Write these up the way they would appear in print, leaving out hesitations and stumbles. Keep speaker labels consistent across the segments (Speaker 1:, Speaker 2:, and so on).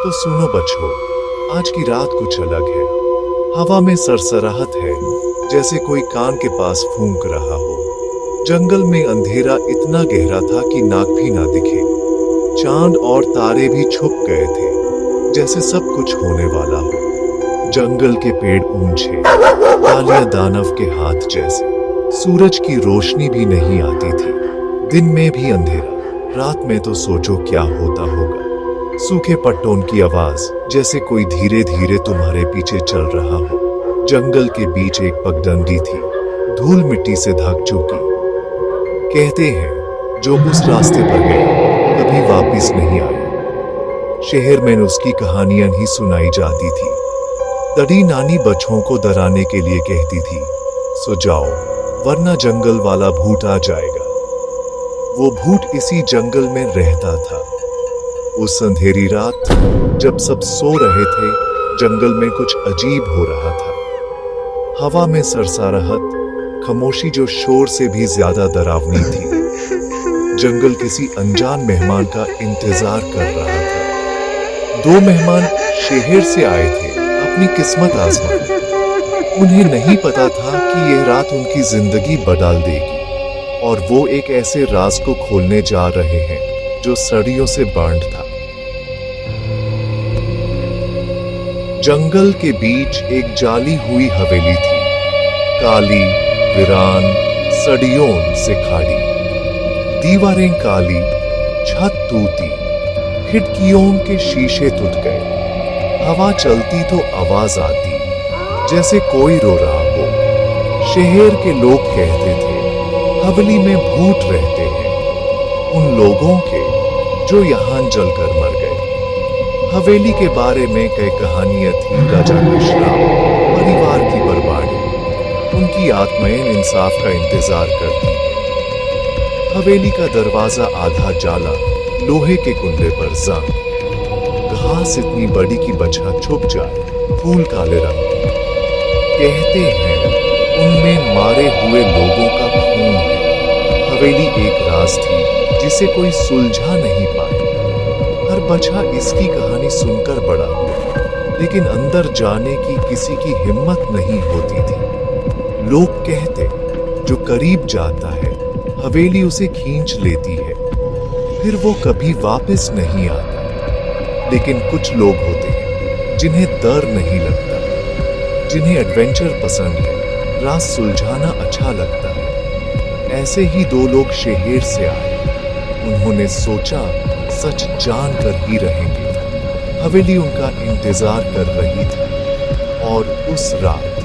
Speaker 1: तो सुनो बच्चों, आज की रात कुछ अलग है। हवा में सरसराहट है, जैसे कोई कान के पास फूंक रहा हो। जंगल में अंधेरा इतना गहरा था कि नाक भी ना दिखे। चांद और तारे भी छुप गए थे, जैसे सब कुछ होने वाला हो। जंगल के पेड़ ऊंचे, डालियां दानव के हाथ जैसे। सूरज की रोशनी भी नहीं आती थी। दिन में भी अंधेरा, रात में तो सोचो क्या होता होगा। सूखे पट्टों की आवाज, जैसे कोई धीरे धीरे तुम्हारे पीछे चल रहा हो। जंगल के बीच एक पगडंडी थी, धूल मिट्टी से ढक चुकी। कहते हैं जो उस रास्ते पर गया कभी वापस नहीं आया। शहर में उसकी कहानियां ही सुनाई जाती थी। दादी नानी बच्चों को डराने के लिए कहती थी, सो जाओ वरना जंगल वाला भूत आ जाएगा। वो भूत इसी जंगल में रहता था। उस अंधेरी रात जब सब सो रहे थे, जंगल में कुछ अजीब हो रहा था। हवा में सरसराहट, खामोशी जो शोर से भी ज्यादा डरावनी थी। जंगल किसी अनजान मेहमान का इंतजार कर रहा था। दो मेहमान शहर से आए थे, अपनी किस्मत आजमाने। उन्हें नहीं पता था कि यह रात उनकी जिंदगी बदल देगी, और वो एक ऐसे राज को खोलने जा रहे हैं जो सदियों से बंद था। जंगल के बीच एक जाली हुई हवेली थी, काली, वीरान, सदियों से खाली। दीवारें काली, छत टूटी, खिड़कियों के शीशे टूट गए। हवा चलती तो आवाज आती, जैसे कोई रो रहा हो। शहर के लोग कहते थे हवेली में भूत रहते हैं, उन लोगों के जो यहां जलकर मर गए। हवेली के बारे में कई कहानियां थी, राजा का श्राप, परिवार की बर्बादी। उनकी आत्माएं इंसाफ का इंतजार करती हैं। हवेली का दरवाजा आधा जाला, लोहे के कुंडे पर जंग। घास इतनी बड़ी कि बछड़ा छुप जाए, फूल काले रंग के। कहते हैं उनमें मारे हुए लोगों का खून है। हवेली एक राज थी जिसे कोई सुलझा नहीं पाए। हर बच्चा इसकी कहानी सुनकर बड़ा हुआ, लेकिन अंदर जाने की किसी की हिम्मत नहीं होती थी। लोग कहते जो करीब जाता है हवेली उसे खींच लेती है, फिर वो कभी वापस नहीं आता। लेकिन कुछ लोग होते हैं जिन्हें डर नहीं लगता, जिन्हें एडवेंचर पसंद है, राज सुलझाना अच्छा लगता है। ऐसे ही दो लोग शहर से आए। उन्होंने सोचा सच जानकर ही रहेंगे। हवेली उनका इंतजार कर रही थी, और उस रात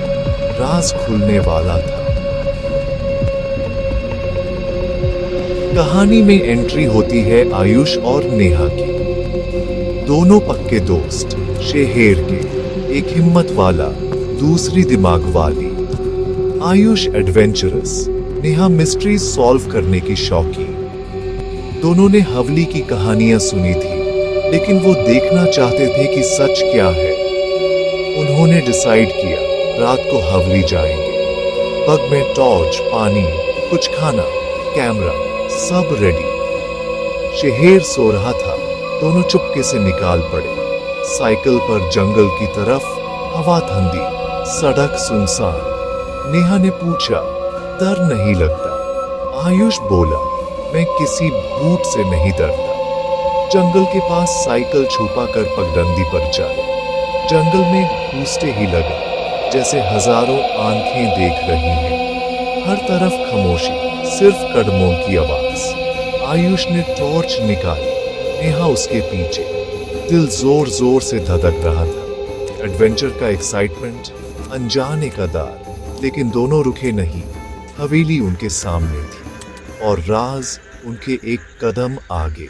Speaker 1: राज खुलने वाला था। कहानी में एंट्री होती है आयुष और नेहा की। दोनों पक्के दोस्त, शहर के, एक हिम्मत वाला, दूसरी दिमाग वाली। Ayush adventurous, Neha mystery solve करने की शौकीन। दोनों ने हवेली की कहानियां सुनी थी, लेकिन वो देखना चाहते थे कि सच क्या है। उन्होंने डिसाइड किया रात को हवेली जाएंगे। बग में टॉर्च, पानी, कुछ खाना, कैमरा, सब रेडी। शहर सो रहा था, दोनों चुपके से निकाल पड़े। साइकिल पर जंगल की तरफ, हवा ठंडी, सड़क सुनसान। नेहा ने पूछा, डर नहीं लगता? आयुष बोला, मैं किसी भूत से नहीं डरता। जंगल के पास साइकिल छुपा कर पगडंडी पर चले। जंगल में घुसते ही लगा जैसे हजारों आंखें देख रही हैं। हर तरफ खामोशी, सिर्फ कदमों की आवाज। आयुष ने टॉर्च निकाली, नेहा उसके पीछे। दिल जोर जोर से धड़क रहा था। एडवेंचर का एक्साइटमेंट, अनजाने का डर, लेकिन दोनों रुके नहीं। हवेली उनके सामने थी, और राज उनके एक कदम आगे।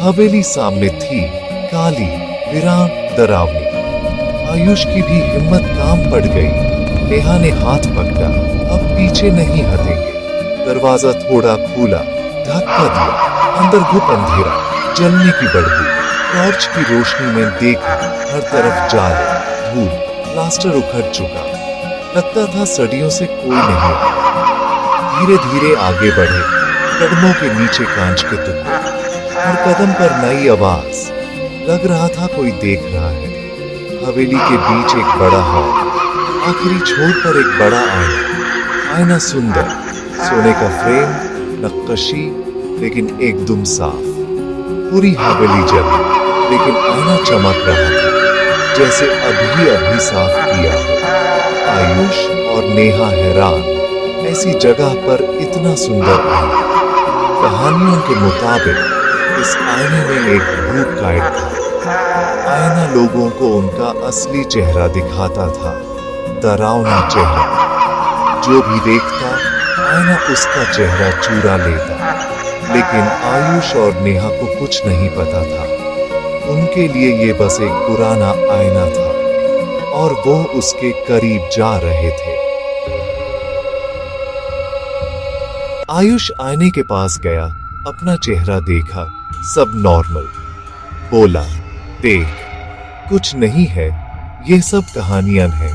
Speaker 1: हवेली सामने थी, काली, वीरान, डरावनी। आयुष की भी हिम्मत काम पड़ गई। नेहा ने हाथ पकड़ा, अब पीछे नहीं हटेंगे। दरवाजा थोड़ा खुला, धक्का दिया, अंदर घुप अंधेरा, जलने की बदबू। टॉर्च की रोशनी में देखा, हर तरफ जाले, धूल, प्लास्टर उखड़ चुका। लगता था सदियों से कोई नहीं आया। धीरे धीरे आगे बढ़े, कदमों के नीचे कांच के टुकड़े। हर कदम पर नई आवाज। लग रहा था कोई देख रहा है। हवेली के बीच एक बड़ा हॉल, आखिरी छोर पर एक बड़ा आईना। आईना सुंदर, सोने का फ्रेम, नक्काशी, लेकिन एकदम साफ। पूरी हवेली जली, लेकिन आईना चमक रहा था जैसे अभी अभी साफ किया हो। आयुष और नेहा हैरान, ऐसी जगह पर इतना सुंदर आईना। कहानियों के मुताबिक इस आईने में एक भूत कैद था। आईना लोगों को उनका असली चेहरा दिखाता था, डरावना चेहरा। जो भी देखता, आईना उसका चेहरा चुरा लेता। लेकिन आयुष और नेहा को कुछ नहीं पता था। उनके लिए ये बस एक पुराना आईना था और वो उसके करीब जा रहे थे। आयुष आईने के पास गया, अपना चेहरा देखा, सब नॉर्मल। बोला, देख, कुछ नहीं है, ये सब कहानियां हैं।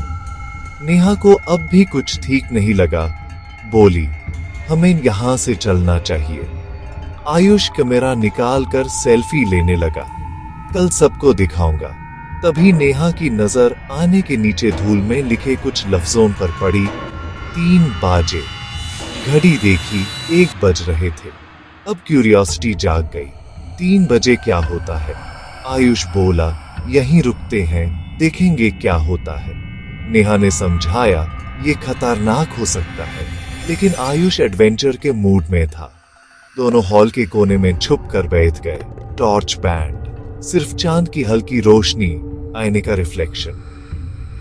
Speaker 1: नेहा को अब भी कुछ ठीक नहीं लगा। बोली, हमें यहां से चलना चाहिए। आयुष कैमरा निकालकर सेल्फी लेने लगा। कल सबको दिखाऊंगा। तभी नेहा की नजर आने के नीचे धूल में लिखे कुछ लफ्जों पर पड़ी। 3 बजे। घड़ी देखी, 1 बज रहे थे। अब क्यूरियोसिटी जाग गई। 3 बजे क्या होता है? आयुष बोला, यहीं रुकते हैं, देखेंगे क्या होता है। नेहा ने समझाया, ये खतरनाक हो सकता है, लेकिन आयुष एडवेंचर के मूड में था। दोनों हॉल के कोने में छुप कर बैठ गए। टॉर्च बैंड, सिर्फ चांद की हल्की रोशनी, आईने का रिफ्लेक्शन।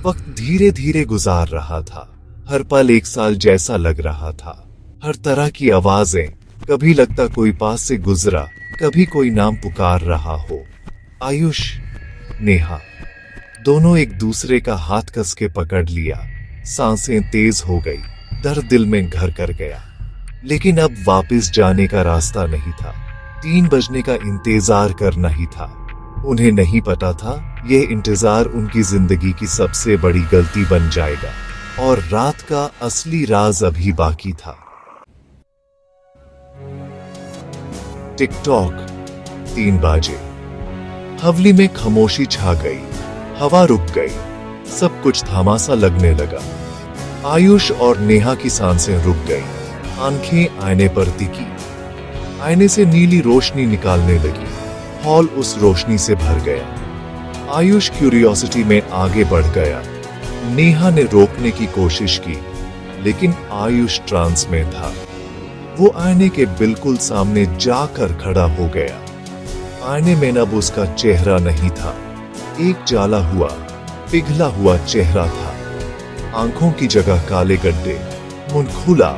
Speaker 1: वक्त धीरे धीरे गुजार रहा था। हर पल एक साल जैसा लग रहा था। हर तरह की आवाजें, कभी लगता कोई पास से गुजरा, कभी कोई नाम पुकार रहा हो। आयुष, नेहा, दोनों एक दूसरे का हाथ कस के पकड़ लिया। सांसें तेज हो गई, दर्द दिल में घर कर गया। लेकिन अब वापस जाने का रास्ता नहीं था। 3 बजने का इंतजार करना ही था। उन्हें नहीं पता था, ये इंतजार उनकी जिंदगी की सबसे बड़ी गलती बन जाएगा। और रात का असली राज अभी बाकी था। टिकटॉक, 3 बजे। हवेली में खामोशी छा गई। हवा रुक गई। सब कुछ थमा सा लगने लगा। आयुष और नेहा की सांसें रुक गई। आंखें आईने पर टिकी। आईने से नीली रोशनी निकालने लगी। हॉल उस रोशनी से भर गया। आयुष क्यूरियोसिटी में आगे बढ़ गया। नेहा ने रोकने की कोशिश की, लेकिन आयुष ट्रांस में था। वो आईने के बिल्कुल सामने जाकर खड़ा हो गया। आईने में अब उसका चेहरा नहीं था, एक जाला हुआ, पिघला हुआ चेहरा था। आंखों की जगह काले गड्ढे, मुंह खुला,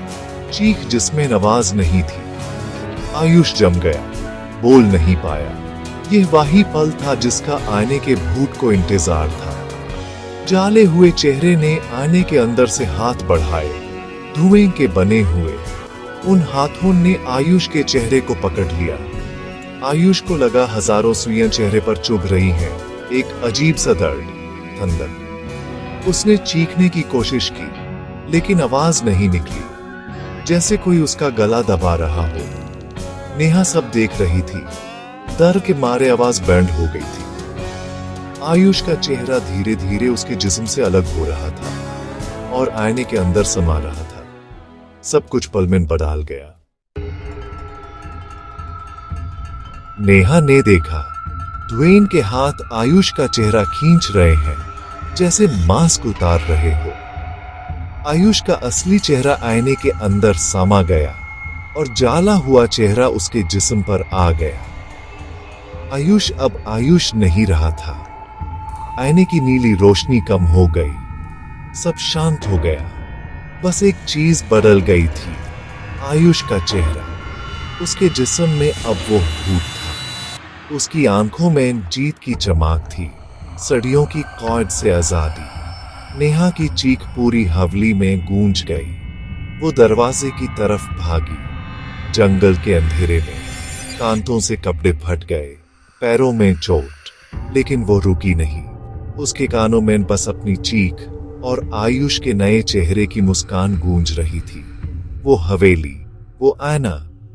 Speaker 1: चीख जिसमें आवाज नहीं थी। आयुष जम गया, बोल नहीं पाया। यह वही पल था जिसका आईने के भूत को इंतजार था। जाले हुए चेहरे ने आईने के अंदर से हाथ बढ़ाए, धुएं के बने हुए। उन हाथों ने आयुष के चेहरे को पकड़ लिया। आयुष को लगा हजारों सुइयां चेहरे पर चुभ रही हैं, एक अजीब सा दर्द, ठंडक। उसने चीखने की कोशिश की, लेकिन आवाज नहीं निकली, जैसे कोई उसका गला दबा रहा हो। नेहा सब देख रही थी। डर के मारे आवाज बैंड हो गई थी। आयुष का चेहरा धीरे धीरे उसके जिस्म से अलग हो रहा था और आईने के अंदर समा रहा था। सब कुछ पल में बदल गया। नेहा ने देखा, ड्वेन के हाथ आयुष का चेहरा खींच रहे हैं, जैसे मास्क उतार रहे हो। आयुष का असली चेहरा आईने के अंदर समा गया और जाला हुआ चेहरा उसके जिस्म पर आ गया। आयुष अब आयुष नहीं रहा था। आईने की नीली रोशनी कम हो गई, सब शांत हो गया। बस एक चीज बदल गई थी, आयुष का चेहरा। उसके जिस्म में अब वो भूत था। उसकी आंखों में जीत की चमक थी, सदियों की कैद से आजादी। नेहा की चीख पूरी हवेली में गूंज गई। वो दरवाजे की तरफ भागी, जंगल के अंधेरे में। कांतों से कपड़े फट गए, पैरों में चोट, लेकिन वो रुकी नहीं। उसके कानों में बस अपनी चीख और आयुष के नए चेहरे की मुस्कान गूंज रही थी। वो हवेली, वो आईना,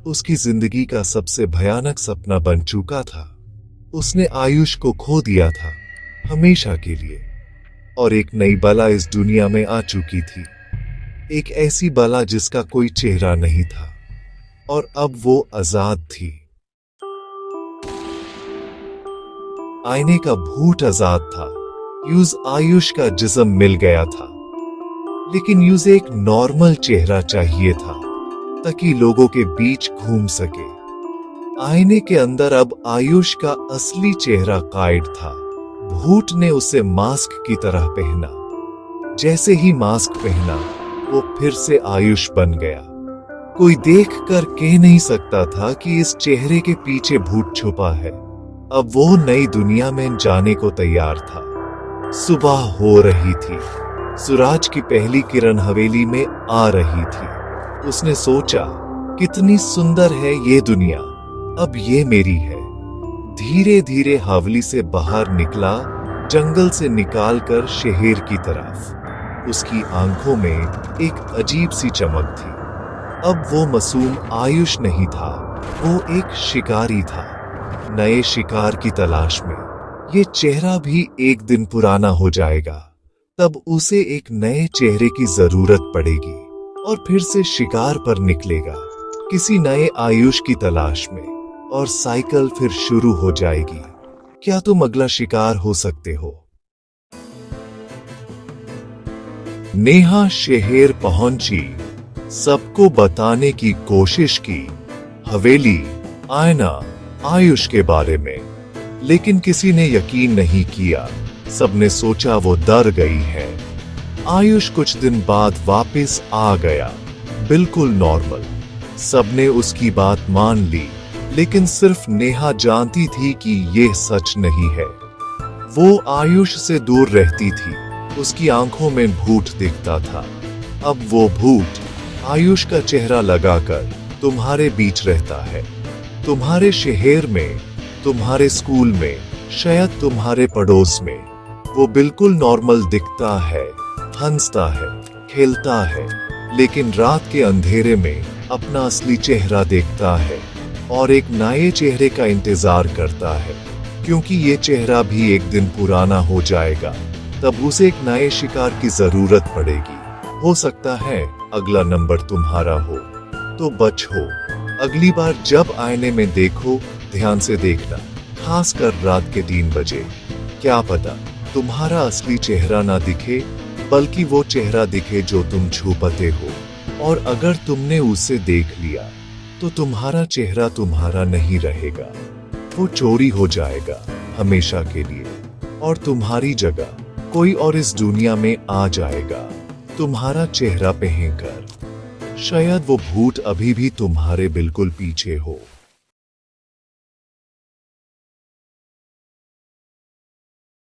Speaker 1: उसकी जिंदगी का सबसे भयानक सपना बन चुका था। उसने आयुष को खो दिया था, हमेशा के लिए। और एक नई बला इस दुनिया में आ चुकी थी। एक ऐसी बला जिसका कोई चेहरा नहीं था, और अब वो आजाद थी। आईने का भूत आजाद था। यूज आयुष का जिस्म मिल गया था, लेकिन यूज एक नॉर्मल चेहरा चाहिए था ताकि लोगों के बीच घूम सके। आईने के अंदर अब आयुष का असली चेहरा कायद था। भूत ने उसे मास्क की तरह पहना। जैसे ही मास्क पहना, वो फिर से आयुष बन गया। कोई देखकर कह नहीं सकता था कि इस चेहरे के पीछे भूत छुपा है। अब वो नई दुनिया में जाने को तैयार था। सुबह हो रही थी। सूरज की पहली किरण हवेली में आ रही थी। उसने सोचा, कितनी सुंदर है ये दुनिया, अब ये मेरी है। धीरे धीरे हवेली से बाहर निकला, जंगल से निकालकर शहर की तरफ। उसकी आंखों में एक अजीब सी चमक थी। अब वो मासूम आयुष नहीं था, वो एक शिकारी था, नए शिकार की तलाश में। ये चेहरा भी एक दिन पुराना हो जाएगा, तब उसे एक नए चेहरे की जरूरत पड़ेगी और फिर से शिकार पर निकलेगा, किसी नए आयुष की तलाश में, और साइकिल फिर शुरू हो जाएगी। क्या तुम अगला शिकार हो सकते हो? नेहा शहर पहुंची, सबको बताने की कोशिश की, हवेली, आईना, आयुष के बारे में, लेकिन किसी ने यकीन नहीं किया। सबने सोचा वो डर गई है। आयुष कुछ दिन बाद वापस आ गया, बिल्कुल नॉर्मल। सबने उसकी बात मान ली, लेकिन सिर्फ नेहा जानती थी कि ये सच नहीं है। वो आयुष से दूर रहती थी, उसकी आंखों में भूत दिखता था। अब वो भूत आयुष का चेहरा लगाकर तुम्हारे बीच रहता है, तुम्हारे शहर में, तुम्हारे स्कूल में, शायद तुम्हारे पड़ोस में। वो बिल्कुल नॉर्मल दिखता है, हंसता है, खेलता है, लेकिन रात के अंधेरे में अपना असली चेहरा देखता है और एक नए चेहरे का इंतजार करता है, क्योंकि ये चेहरा भी एक दिन पुराना हो जाएगा। तब उसे एक नए शिकार की जरूरत पड़ेगी। हो सकता है अगला नंबर तुम्हारा हो, तो बचो। अगली बार जब आईने में देखो, ध्यान से देखना, खासकर रात के 3 बजे। क्या पता तुम्हारा असली चेहरा ना दिखे, बल्कि वो चेहरा दिखे जो तुम छुपाते हो। और अगर तुमने उसे देख लिया, तो तुम्हारा चेहरा तुम्हारा नहीं रहेगा, वो चोरी हो जाएगा हमेशा के लिए, और तुम्हारी जगह कोई और इस दुनिया में आ जाएगा, तुम्हारा चेहरा पहनकर। शायद वो भूत अभी भी तुम्हारे बिल्कुल पीछे हो।